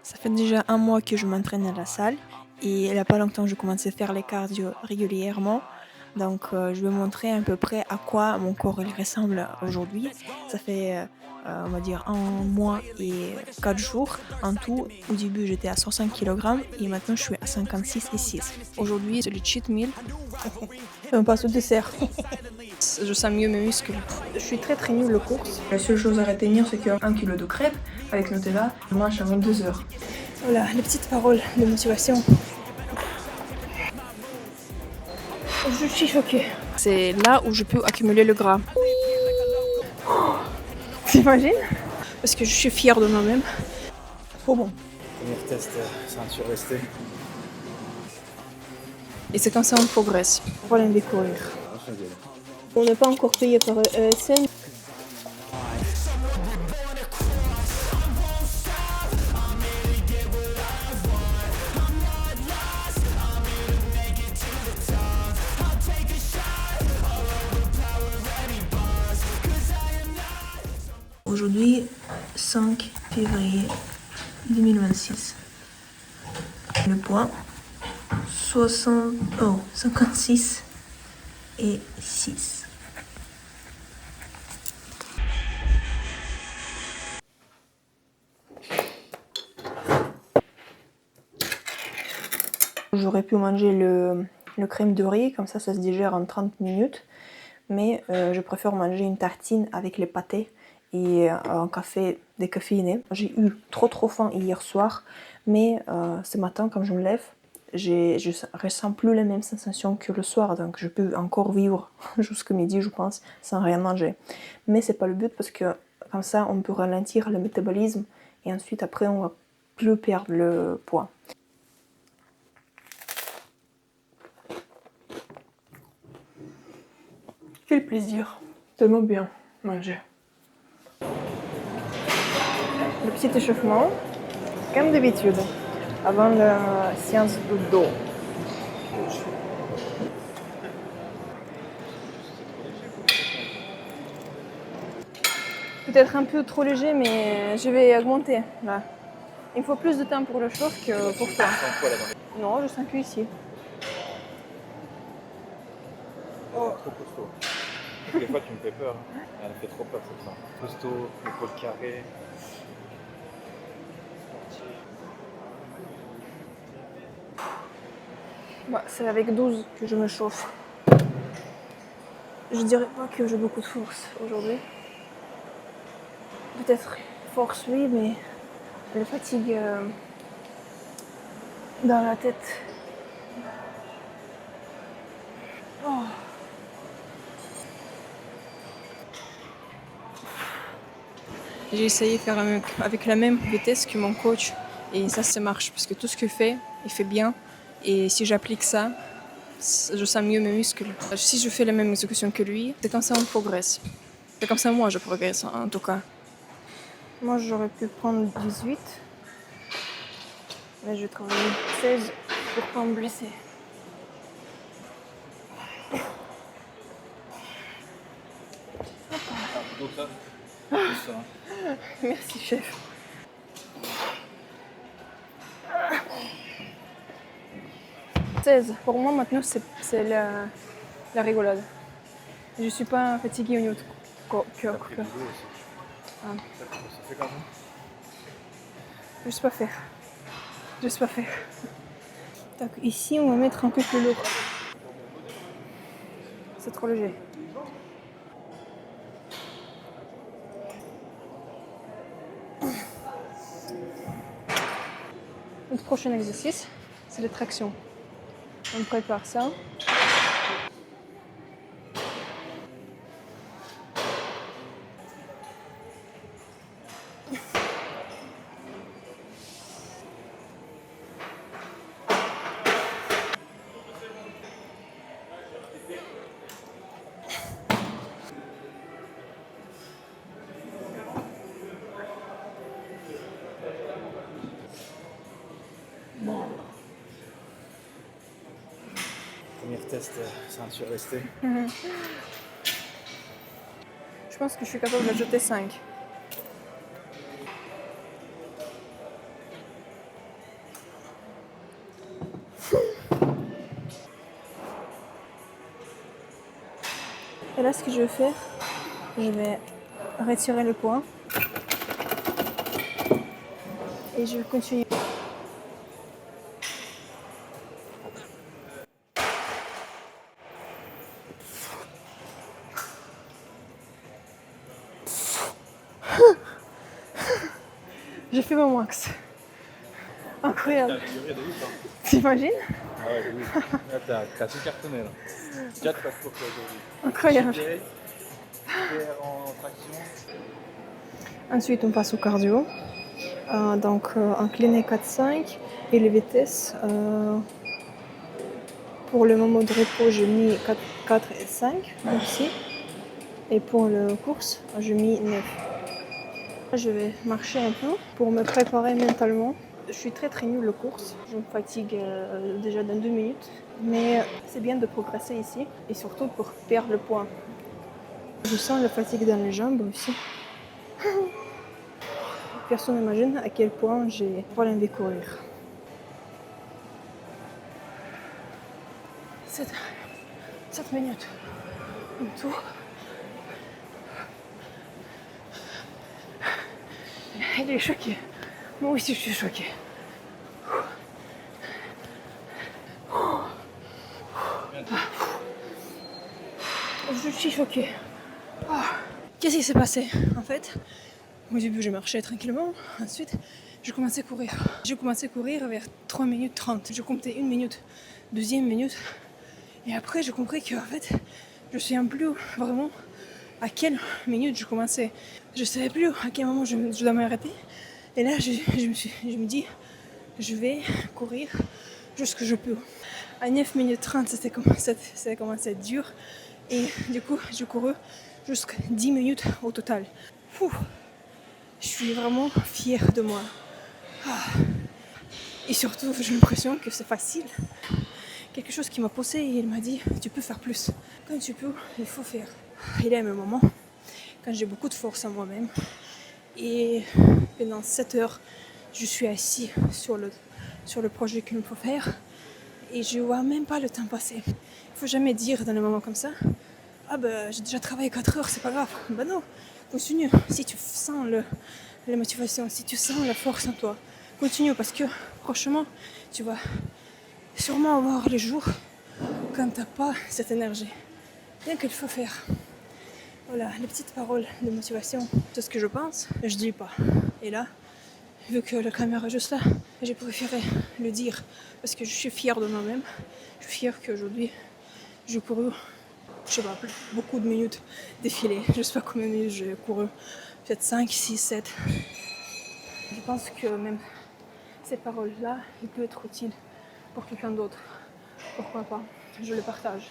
Ça fait déjà un mois que je m'entraîne à la salle et il n'y a pas longtemps, je commençais à faire les cardio régulièrement. Donc, je vais montrer à peu près à quoi mon corps il ressemble aujourd'hui. Ça fait, on va dire 1 mois et 4 jours en tout. Au début, j'étais à 65 kilogrammes et maintenant je suis à 56,6. Aujourd'hui, c'est le cheat meal. On passe au dessert. Je sens mieux mes muscles. Je suis très nulle aux courses. La seule chose à retenir, c'est qu'un kilo de crêpes avec Nutella, je mange à 22 heures. Voilà, les petites paroles de motivation. Je suis choquée. C'est là où je peux accumuler le gras. T'imagines? Parce que je suis fière de moi-même. Trop bon. Premier test ceinture restée. Et c'est comme ça on progresse. Voilà, découvrir. On n'est pas encore payé par ESN. Aujourd'hui, 5 février 2026. Le poids, 56 et 6. J'aurais pu manger le crème de riz, comme ça se digère en 30 minutes. Mais je préfère manger une tartine avec les pâtés et un café décaféiné. J'ai eu trop faim hier soir, mais ce matin, quand je me lève, je ressens plus les mêmes sensations que le soir, donc je peux encore vivre jusqu'à midi, je pense, sans rien manger. Mais c'est pas le but parce que comme ça, on peut ralentir le métabolisme et ensuite après, on va plus perdre le poids. Quel plaisir, tellement bien manger. Le petit échauffement, comme d'habitude, avant la séance de dos. Peut-être un peu trop léger, mais je vais augmenter. Là. Il me faut plus de temps pour le chauffe que pour toi. Non, je sens que ici. Oh. Trop costaud. Des fois, tu me fais peur. Elle fait trop peur cette femme. Costaud, épaule carrée. Bah, c'est avec 12 que je me chauffe. Je dirais pas que j'ai beaucoup de force aujourd'hui. Peut-être force, oui, mais la fatigue dans la tête. Oh. J'ai essayé de faire avec la même vitesse que mon coach et ça marche parce que tout ce qu'il fait, il fait bien et si j'applique ça, je sens mieux mes muscles. Si je fais la même exécution que lui, c'est comme ça on progresse. C'est comme ça moi je progresse en tout cas. Moi j'aurais pu prendre 18, mais je vais travailler 16 pour pas me blesser. Donc ça, plus ça. Merci chef. Pour moi maintenant c'est la rigolade. Je suis pas fatiguée au niveau de cœur. Ça fait quand même. Je sais pas faire. Donc ici on va mettre un peu plus lourd. C'est trop léger. Le prochain exercice, c'est les tractions. On prépare ça. Premier test ceinture restée. Je pense que je suis capable d'ajouter 5. là, ce que je vais faire, je vais retirer le poids et je vais continuer. J'ai fait mon max. Incroyable. T'as duré de ouf, hein. T'imagines? Ah ouais, de ouf. Là, t'as tout cartonné là. 4 passes pour toi aujourd'hui. Incroyable. Super en traction. Ensuite, on passe au cardio. Donc, incliné 4-5 et les vitesses. Pour le moment de repos, j'ai mis 4 et 5 aussi. Et pour la course, j'ai mis 9. Je vais marcher un peu pour me préparer mentalement. Je suis très nulle aux courses. Je me fatigue déjà dans 2 minutes. Mais c'est bien de progresser ici et surtout pour perdre le poids. Je sens la fatigue dans les jambes aussi. Personne n'imagine à quel point j'ai pas envie de courir. 7 minutes en tout. Elle est choquée. Moi aussi je suis choquée. Je suis choquée. Qu'est-ce qui s'est passé? En fait, au début je marchais tranquillement. Ensuite, je commençais à courir. J'ai commencé à courir vers 3 minutes 30. Je comptais 1 minute, deuxième minute. Et après, j'ai compris qu'en fait, je ne sais plus vraiment à quelle minute je commençais. Je ne savais plus à quel moment je dois m'arrêter. Et là, je me dis, je vais courir jusqu'à ce que je peux. À 9 minutes 30, ça a commencé à être dur. Et du coup, j'ai couru jusqu'à 10 minutes au total. Je suis vraiment fière de moi. Et surtout, j'ai l'impression que c'est facile. Quelque chose qui m'a poussée et il m'a dit, tu peux faire plus. Quand tu peux, il faut faire. Il y a un moment, quand j'ai beaucoup de force en moi-même, et pendant 7 heures, je suis assis sur le projet qu'il me faut faire, et je vois même pas le temps passer. Il faut jamais dire dans les moments comme ça, ah ben j'ai déjà travaillé 4 heures, c'est pas grave. Ben non, continue. Si tu sens la motivation, si tu sens la force en toi, continue parce que franchement, tu vas sûrement avoir les jours quand t'as pas cette énergie. Bien qu'il faut faire. Voilà, les petites paroles de motivation, c'est ce que je pense, je dis pas. Et là, vu que la caméra est juste là, j'ai préféré le dire parce que je suis fière de moi-même. Je suis fière qu'aujourd'hui, j'ai couru, je sais pas, beaucoup de minutes défilées. Je sais pas combien de minutes j'ai couru, peut-être 5, 6, 7. Je pense que même ces paroles-là, elles peuvent être utiles pour quelqu'un d'autre. Pourquoi pas? Je le partage.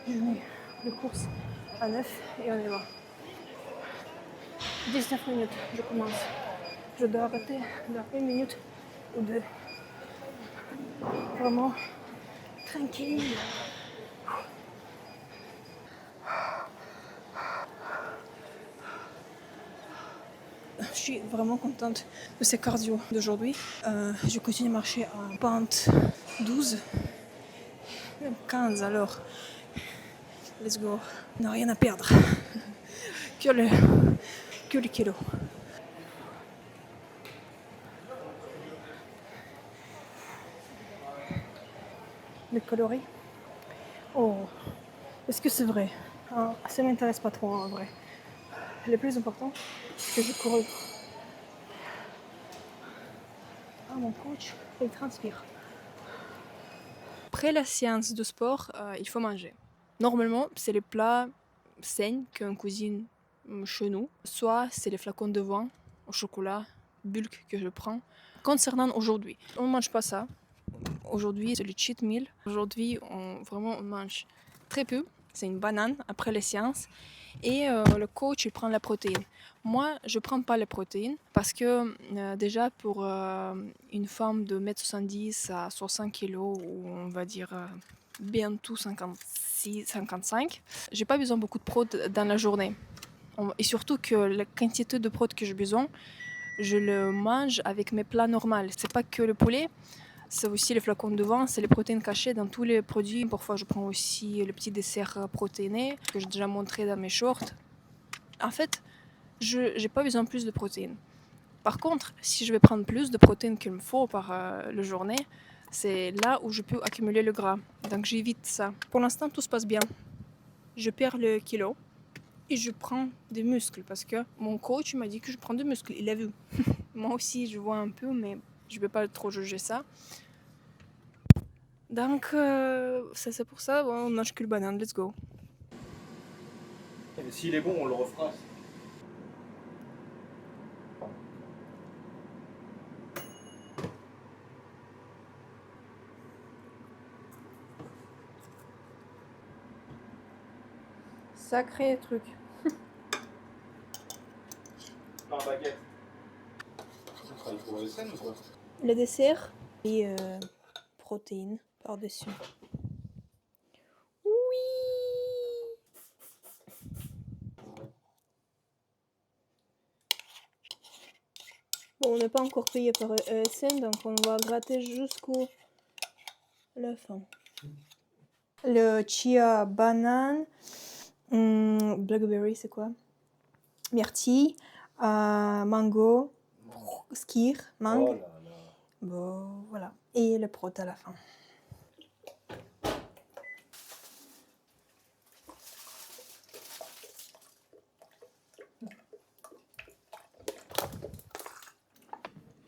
Je mets le course à 9 et on y va. 19 minutes, je commence. Je dois arrêter dans 1 minute ou 2. Vraiment tranquille. Je suis vraiment contente de ces cardio d'aujourd'hui. Je continue à marcher en pente 12, même 15 alors. Let's go. On n'a rien à perdre. Que le kilo. Les calories. Oh, est-ce que c'est vrai? Ça ne m'intéresse pas trop en vrai. Le plus important, c'est que je cours. Mon coach, il transpire. Après la séance de sport, il faut manger. Normalement, c'est les plats sains qu'on cuisine chez nous. Soit c'est les flacons de vin au chocolat, bulk que je prends. Concernant aujourd'hui, on ne mange pas ça. Aujourd'hui, c'est le cheat meal. Aujourd'hui, on mange très peu. C'est une banane après les séances. Et le coach, il prend la protéine. Moi, je ne prends pas les protéines parce que déjà pour une femme de 1m70 à 60 kg, ou on va dire bientôt 56, 55, j'ai pas besoin beaucoup de protéines dans la journée. Et surtout que la quantité de protéines que j'ai besoin, je le mange avec mes plats normaux. C'est pas que le poulet. c'est aussi les flacons devant, c'est les protéines cachées dans tous les produits. Parfois, je prends aussi le petit dessert protéiné que j'ai déjà montré dans mes shorts. En fait, je n'ai pas besoin de plus de protéines. Par contre, si je vais prendre plus de protéines qu'il me faut par la journée, c'est là où je peux accumuler le gras. Donc j'évite ça. Pour l'instant, tout se passe bien. Je perds le kilo et je prends des muscles parce que mon coach m'a dit que je prends des muscles. Il a vu. Moi aussi, je vois un peu, mais je ne vais pas trop juger ça. Donc, ça c'est pour ça, bon, on mange que le banane, let's go. Et s'il est bon, on le refera. Sacré truc. Par baguette. Ça travaille pour ESN ou quoi? Le dessert et protéines par-dessus. Oui. Bon, on n'est pas encore payé par ESN, donc on va gratter jusqu'au la fin. Le chia banane, blackberry c'est quoi? Myrtille, mango, skyr, mangue. Oh là là. Bon, voilà. Et le prot à la fin.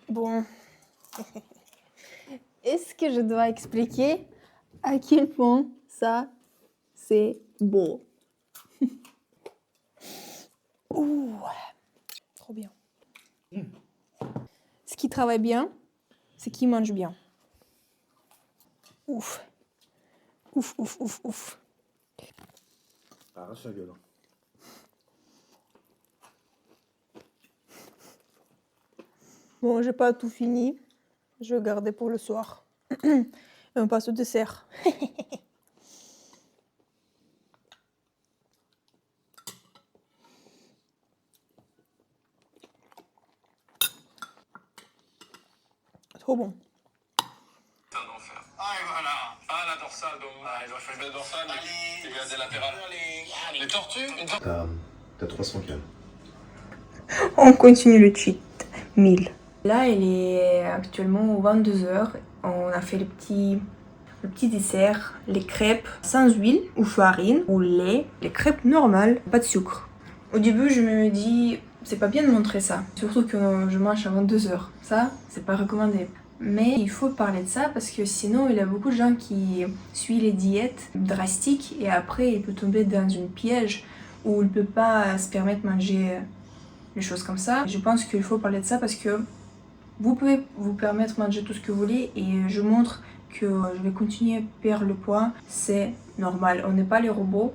Bon. Est-ce que je dois expliquer à quel point ça, c'est beau? Ouh, trop bien. Ce qui travaille bien, c'est qui mange bien. Ouf. Ouf, ouf, ouf, ouf. Arrache la gueule. Bon, j'ai pas tout fini. Je vais garder pour le soir. Et on passe au dessert. Trop bon. C'est un enfer. Ah, et voilà. Ah, la dorsale, donc. Ah, ils ont fait une belle dorsale, mais il y a des latérales. Les tortues, une tortue. T'as 300 calmes. On continue le cheat meal. Là, il est actuellement 22h. On a fait le petit dessert, les crêpes sans huile ou farine ou lait, les crêpes normales, pas de sucre. Au début, je me dis, c'est pas bien de montrer ça, surtout que je mange à 22h. Ça, c'est pas recommandé. Mais il faut parler de ça parce que sinon, il y a beaucoup de gens qui suivent les diètes drastiques et après, il peut tomber dans une piège où il peut pas se permettre de manger des choses comme ça. Je pense qu'il faut parler de ça parce que vous pouvez vous permettre de manger tout ce que vous voulez et je montre que je vais continuer à perdre le poids. C'est normal, on n'est pas les robots.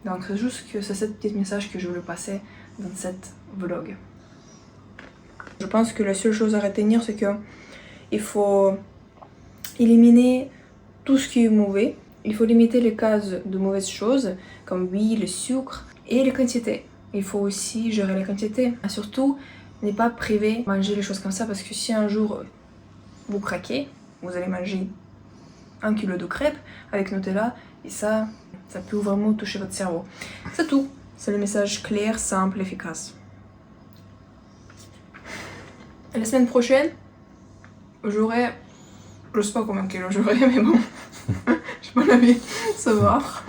Donc c'est juste que c'est ce petit message que je voulais passer dans cette vlog. Je pense que la seule chose à retenir, c'est que il faut éliminer tout ce qui est mauvais. Il faut limiter les cases de mauvaises choses comme l'huile, le sucre et les quantités. Il faut aussi gérer les quantités. Et surtout, ne pas priver de manger les choses comme ça parce que si un jour vous craquez, vous allez manger 1 kilo de crêpes avec Nutella et ça peut vraiment toucher votre cerveau. C'est tout. C'est le message clair, simple, efficace. Et la semaine prochaine, j'aurai, je sais pas combien de kilos j'aurai, mais bon, je peux pas envie de savoir.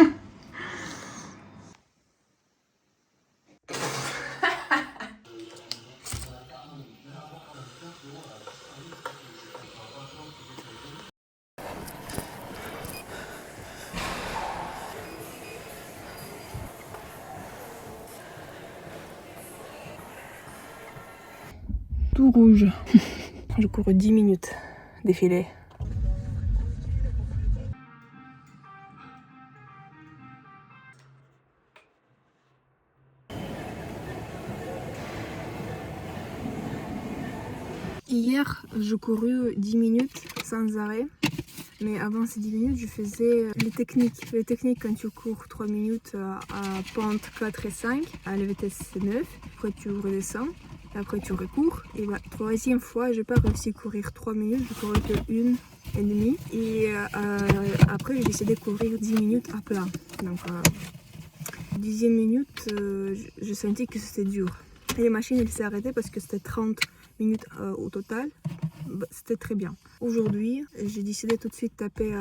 Tout rouge. Je cours 10 minutes défilé. Hier, je couru 10 minutes sans arrêt. Mais avant ces 10 minutes, je faisais les techniques. Les techniques quand tu cours 3 minutes à pente 4 et 5, à la vitesse 9. Après tu redescends Et après tu recours. Et la troisième fois, j'ai pas réussi à courir 3 minutes, j'ai couru que 1 et demie. Et après, j'ai décidé de courir 10 minutes à plat. Donc, 10e minute, je sentais que c'était dur. Et la machine, elle s'est arrêtée parce que c'était 30 minutes au total. C'était très bien. Aujourd'hui, j'ai décidé tout de suite de taper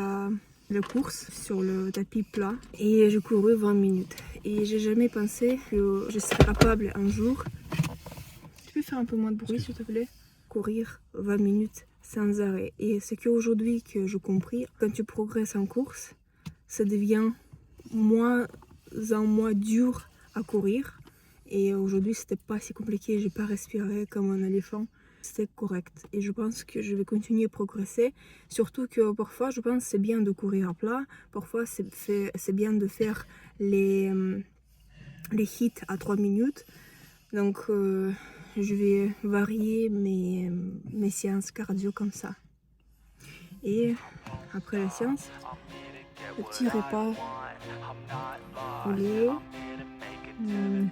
la course sur le tapis plat et j'ai couru 20 minutes. Et j'ai jamais pensé que je serais capable un jour. Tu peux faire un peu moins de bruit s'il te plaît? Courir 20 minutes sans arrêt. Et c'est qu'aujourd'hui que j'ai compris, quand tu progresses en course, ça devient moins en moins dur à courir. Et aujourd'hui, c'était pas si compliqué, j'ai pas respiré comme un éléphant. C'était correct. Et je pense que je vais continuer à progresser. Surtout que parfois, je pense que c'est bien de courir à plat. Parfois, c'est bien de faire les hits à 3 minutes. Donc, je vais varier mes séances cardio comme ça. Et après la séance, le petit repas poulet,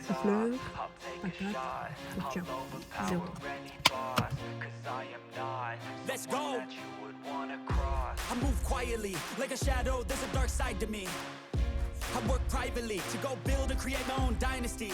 chou-fleur, patates, ketchup, 0. Let's go. I move quietly, like a shadow, there's a dark side to me. I work privately to go build and create my own dynasty.